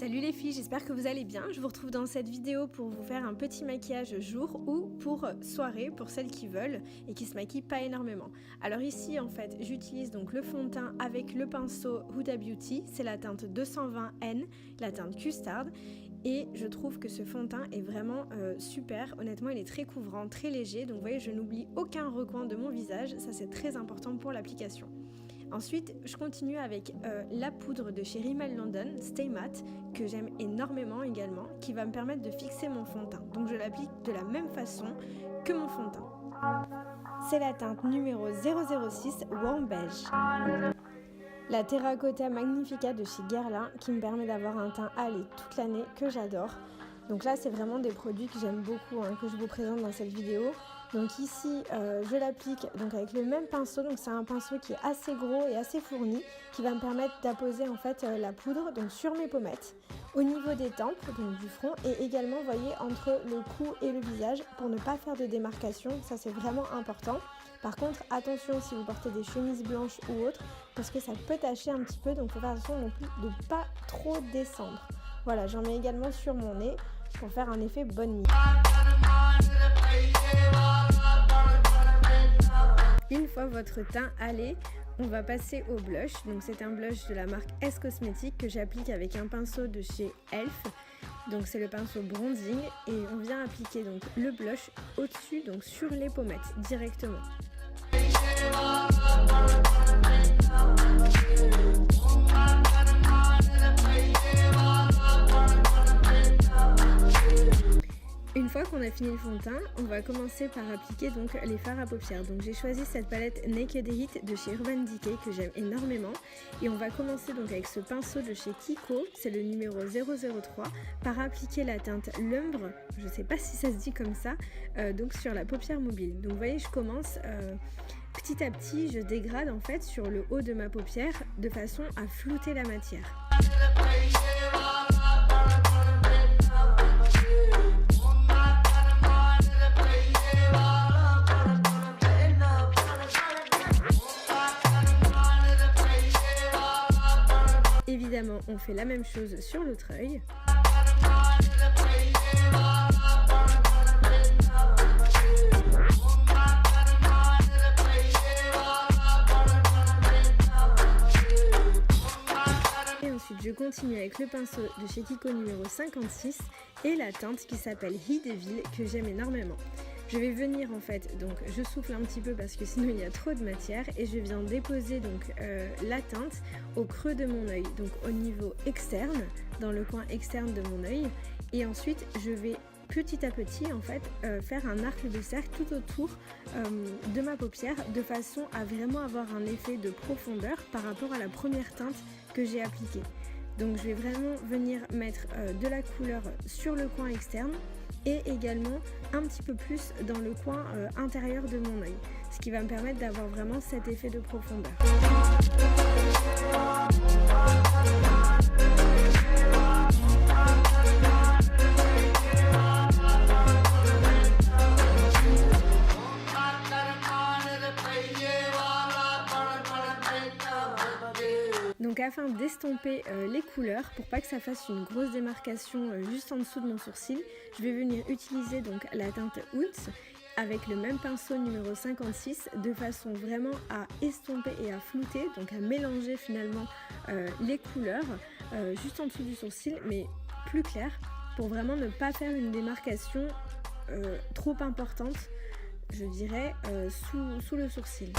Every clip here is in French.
Salut les filles, j'espère que vous allez bien. Je vous retrouve dans cette vidéo pour vous faire un petit maquillage jour ou pour soirée pour celles qui veulent et qui se maquillent pas énormément. Alors ici en fait j'utilise donc le fond de teint avec le pinceau Huda Beauty, c'est la teinte 220N, la teinte Custard, et je trouve que ce fond de teint est vraiment super. Honnêtement il est très couvrant, très léger, donc vous voyez je n'oublie aucun recoin de mon visage, ça c'est très important pour l'application. Ensuite, je continue avec la poudre de chez Rimmel London, Stay Matte, que j'aime énormément également, qui va me permettre de fixer mon fond de teint. Donc je l'applique de la même façon que mon fond de teint. C'est la teinte numéro 006 Warm Beige. La Terracotta Magnifica de chez Guerlain, qui me permet d'avoir un teint hâlé toute l'année, que j'adore. Donc là, c'est vraiment des produits que j'aime beaucoup, que je vous présente dans cette vidéo. Donc ici, je l'applique donc avec le même pinceau. Donc c'est un pinceau qui est assez gros et assez fourni, qui va me permettre d'apposer en fait la poudre donc sur mes pommettes, au niveau des tempes, donc du front, et également, vous voyez, entre le cou et le visage, pour ne pas faire de démarcation. Ça, c'est vraiment important. Par contre, attention si vous portez des chemises blanches ou autres, parce que ça peut tacher un petit peu. Donc, il faut faire attention non plus de ne pas trop descendre. Voilà, j'en mets également sur mon nez pour faire un effet bonne nuit. Une fois votre teint hâlé, on va passer au blush. Donc c'est un blush de la marque S Cosmetics que j'applique avec un pinceau de chez Elf. Donc c'est le pinceau bronzing et on vient appliquer donc le blush au-dessus, donc sur les pommettes directement. Une fois qu'on a fini le fond de teint, on va commencer par appliquer donc les fards à paupières. Donc j'ai choisi cette palette Naked Heat de chez Urban Decay que j'aime énormément. Et on va commencer donc avec ce pinceau de chez Kiko, c'est le numéro 003, par appliquer la teinte L'Umbre, je ne sais pas si ça se dit comme ça, donc sur la paupière mobile. Donc vous voyez, je commence petit à petit, je dégrade en fait sur le haut de ma paupière de façon à flouter la matière. Évidemment, on fait la même chose sur l'autre œil. Et ensuite, je continue avec le pinceau de chez Kiko numéro 56 et la teinte qui s'appelle He Devil que j'aime énormément. Je vais venir en fait, donc je souffle un petit peu parce que sinon il y a trop de matière et je viens déposer donc la teinte au creux de mon œil, donc au niveau externe, dans le coin externe de mon œil, et ensuite je vais petit à petit en fait faire un arc de cercle tout autour de ma paupière de façon à vraiment avoir un effet de profondeur par rapport à la première teinte que j'ai appliquée. Donc je vais vraiment venir mettre de la couleur sur le coin externe et également un petit peu plus dans le coin intérieur de mon œil, ce qui va me permettre d'avoir vraiment cet effet de profondeur. Donc afin d'estomper les couleurs, pour pas que ça fasse une grosse démarcation juste en dessous de mon sourcil, je vais venir utiliser donc la teinte Ounce avec le même pinceau numéro 56 de façon vraiment à estomper et à flouter, donc à mélanger finalement les couleurs juste en dessous du sourcil, mais plus clair, pour vraiment ne pas faire une démarcation trop importante, je dirais, sous le sourcil.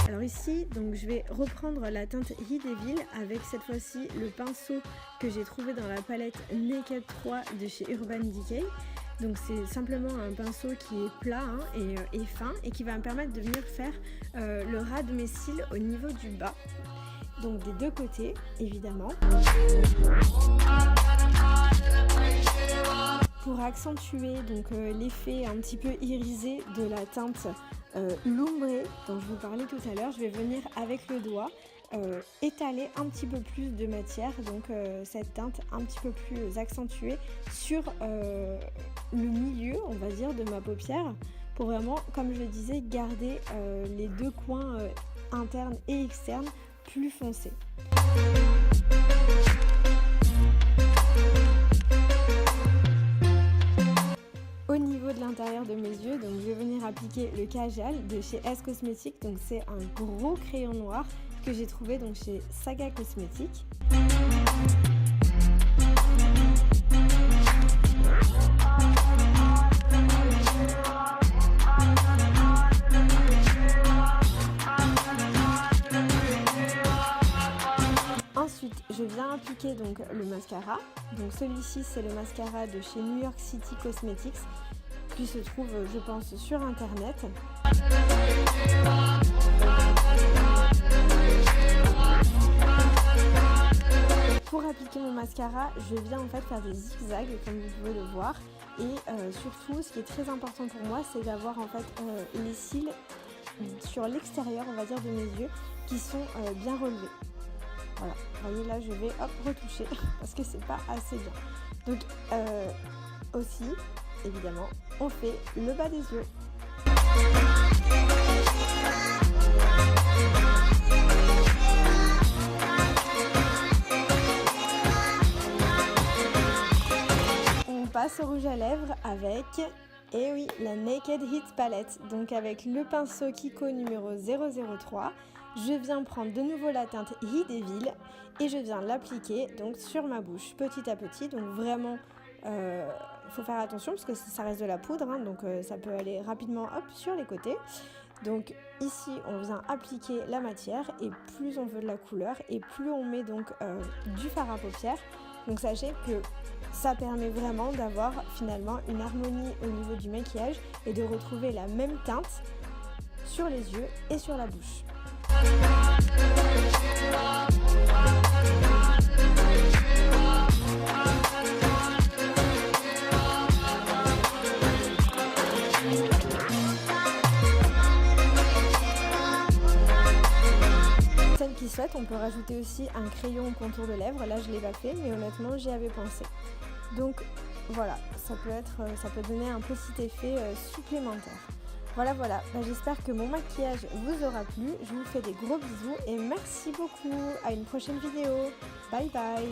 Alors ici, donc je vais reprendre la teinte He Devil avec cette fois-ci le pinceau que j'ai trouvé dans la palette Naked 3 de chez Urban Decay. Donc c'est simplement un pinceau qui est plat et fin et qui va me permettre de venir faire le ras de mes cils au niveau du bas. Donc des deux côtés évidemment. Pour accentuer donc l'effet un petit peu irisé de la teinte L'Ombre dont je vous parlais tout à l'heure, je vais venir avec le doigt étaler un petit peu plus de matière, donc cette teinte un petit peu plus accentuée sur le milieu, on va dire, de ma paupière, pour vraiment, comme je le disais, garder les deux coins internes et externes plus foncés. Au niveau de l'intérieur de mes yeux, donc je vais venir appliquer le Kajal de chez S Cosmetics. Donc c'est un gros crayon noir que j'ai trouvé donc chez Saga Cosmetics. Ensuite, je viens appliquer donc le mascara. Donc celui-ci, c'est le mascara de chez New York City Cosmetics, qui se trouve, je pense, sur internet. Pour appliquer mon mascara, je viens en fait faire des zigzags comme vous pouvez le voir. Et surtout, ce qui est très important pour moi, c'est d'avoir en fait les cils sur l'extérieur, on va dire, de mes yeux, qui sont bien relevés. Voilà, vous voyez là, je vais retoucher parce que c'est pas assez bien. Donc aussi, évidemment, on fait le bas des yeux. On passe au rouge à lèvres avec, et oui, la Naked Heat Palette. Donc avec le pinceau Kiko numéro 003, je viens prendre de nouveau la teinte Heat Devil et je viens l'appliquer donc sur ma bouche petit à petit. Donc vraiment, il faut faire attention parce que ça reste de la poudre, hein, donc ça peut aller rapidement sur les côtés. Donc ici, on vient appliquer la matière et plus on veut de la couleur et plus on met donc du fard à paupières. Donc sachez que ça permet vraiment d'avoir finalement une harmonie au niveau du maquillage et de retrouver la même teinte sur les yeux et sur la bouche. Celles qui souhaitent, on peut rajouter aussi un crayon au contour de lèvres. Là, je ne l'ai pas fait, mais honnêtement, j'y avais pensé. Donc voilà, ça peut donner un petit effet supplémentaire. Voilà, j'espère que mon maquillage vous aura plu. Je vous fais des gros bisous et merci beaucoup. À une prochaine vidéo. Bye bye.